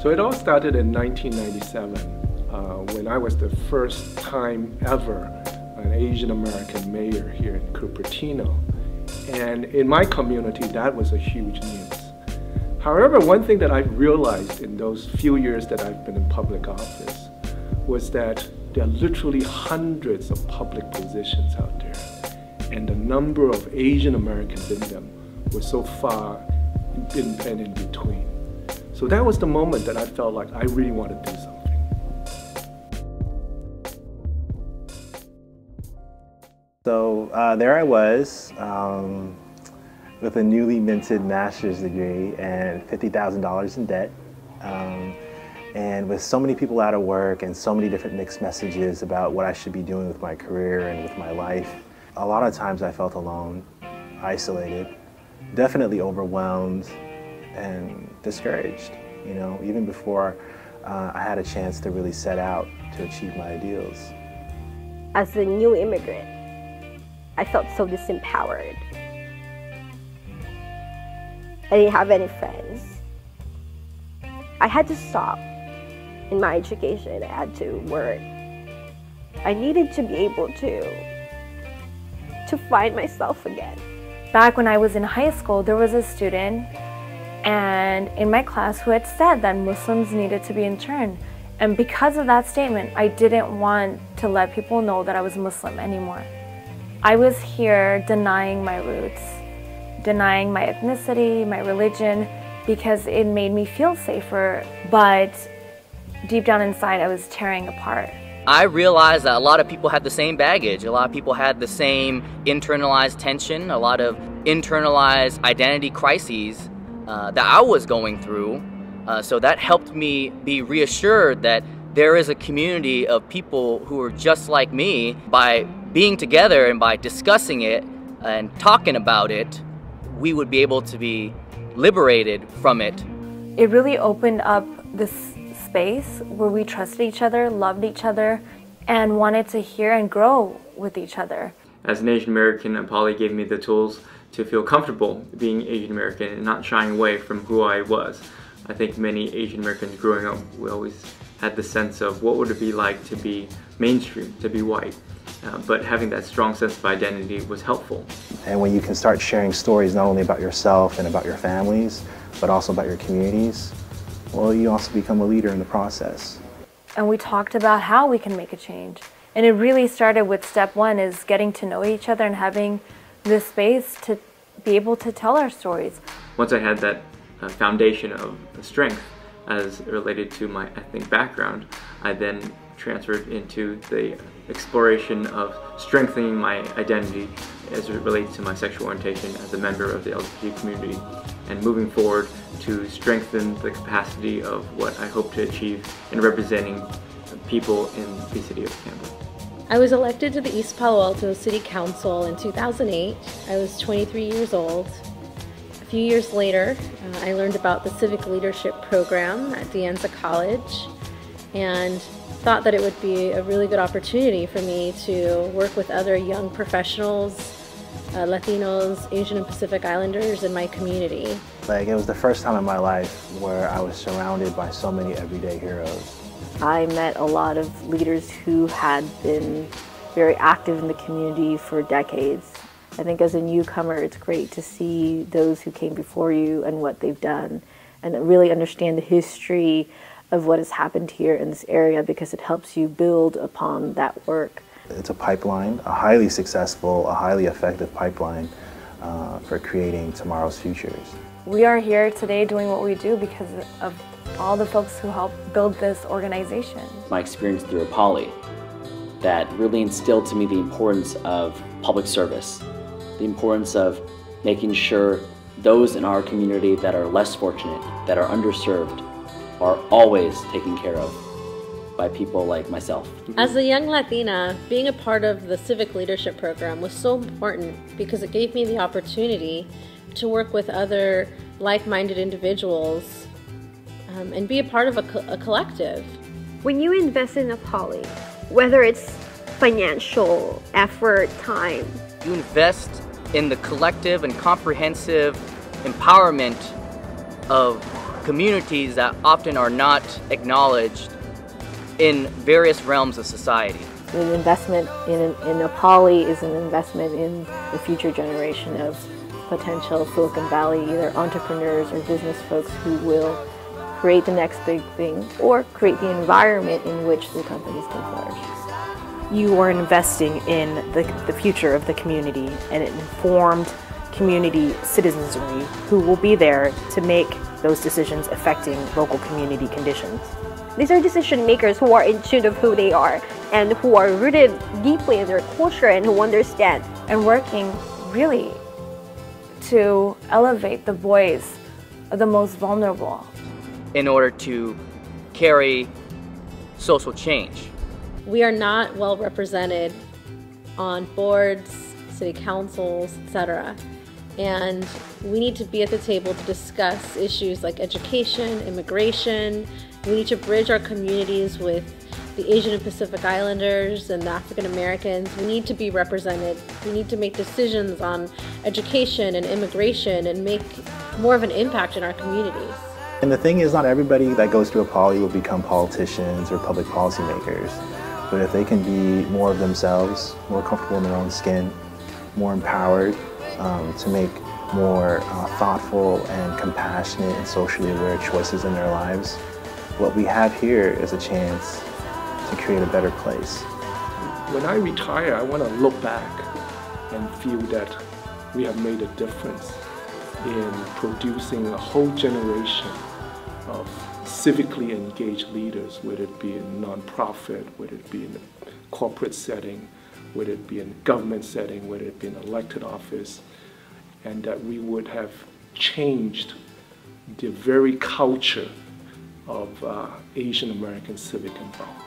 So it all started in 1997 when I was the first time ever an Asian American mayor here in Cupertino. And in my community, that was a huge news. However, one thing that I realized in those few years that I've been in public office was that there are literally hundreds of public positions out there, and the number of Asian Americans in them was so far in between. So that was the moment that I felt like I really want to do something. So there I was with a newly minted master's degree and $50,000 in debt. And with so many people out of work and so many different mixed messages about what I should be doing with my career and with my life, a lot of times I felt alone, isolated, definitely overwhelmed and discouraged, you know, even before I had a chance to really set out to achieve my ideals. As a new immigrant, I felt so disempowered. I didn't have any friends. I had to stop in my education. I had to work. I needed to be able to find myself again. Back when I was in high school, there was a student and in my class who had said that Muslims needed to be interned. And because of that statement, I didn't want to let people know that I was Muslim anymore. I was here denying my roots, denying my ethnicity, my religion, because it made me feel safer, but deep down inside I was tearing apart. I realized that a lot of people had the same baggage, a lot of people had the same internalized tension, a lot of internalized identity crises that I was going through. So that helped me be reassured that there is a community of people who are just like me. By being together and by discussing it and talking about it, we would be able to be liberated from it. It really opened up this space where we trusted each other, loved each other, and wanted to hear and grow with each other. As an Asian American, APALI gave me the tools to feel comfortable being Asian American and not shying away from who I was. I think many Asian Americans growing up, we always had the sense of what would it be like to be mainstream, to be white. But having that strong sense of identity was helpful. And when you can start sharing stories not only about yourself and about your families, but also about your communities, well, you also become a leader in the process. And we talked about how we can make a change. And it really started with step one, is getting to know each other and having this space to be able to tell our stories. Once I had that foundation of strength as related to my ethnic background, I then transferred into the exploration of strengthening my identity as it relates to my sexual orientation as a member of the LGBT community, and moving forward to strengthen the capacity of what I hope to achieve in representing people in the city of Campbell. I was elected to the East Palo Alto City Council in 2008. I was 23 years old. A few years later, I learned about the Civic Leadership Program at De Anza College and thought that it would be a really good opportunity for me to work with other young professionals, Latinos, Asian and Pacific Islanders in my community. Like, it was the first time in my life where I was surrounded by so many everyday heroes. I met a lot of leaders who had been very active in the community for decades. I think as a newcomer, it's great to see those who came before you and what they've done, and really understand the history of what has happened here in this area, because it helps you build upon that work. It's a pipeline, a highly successful, a highly effective pipeline for creating tomorrow's futures. We are here today doing what we do because of all the folks who helped build this organization. My experience through APALI that really instilled to me the importance of public service, the importance of making sure those in our community that are less fortunate, that are underserved, are always taken care of by people like myself. As a young Latina, being a part of the Civic Leadership Program was so important because it gave me the opportunity to work with other like-minded individuals and be a part of a collective. When you invest in APALI, whether it's financial, effort, time, You invest in the collective and comprehensive empowerment of communities that often are not acknowledged in various realms of society. An investment in APALI is an investment in the future generation of potential Silicon Valley, either entrepreneurs or business folks who will create the next big thing or create the environment in which the companies can flourish. You are investing in the future of the community and an informed community citizenry who will be there to make those decisions affecting local community conditions. These are decision makers who are in tune of who they are and who are rooted deeply in their culture and who understand. And working really to elevate the voice of the most vulnerable. In order to carry social change. We are not well represented on boards, city councils, etc. And we need to be at the table to discuss issues like education, immigration. We need to bridge our communities with the Asian and Pacific Islanders and the African Americans. We need to be represented. We need to make decisions on education and immigration and make more of an impact in our communities. And the thing is, not everybody that goes to APALI will become politicians or public policy makers. But if they can be more of themselves, more comfortable in their own skin, more empowered to make more thoughtful and compassionate and socially aware choices in their lives, what we have here is a chance to create a better place. When I retire, I want to look back and feel that we have made a difference in producing a whole generation of civically engaged leaders, whether it be in nonprofit, whether it be in a corporate setting, whether it be in a government setting, whether it be in elected office, and that we would have changed the very culture of Asian American civic involvement.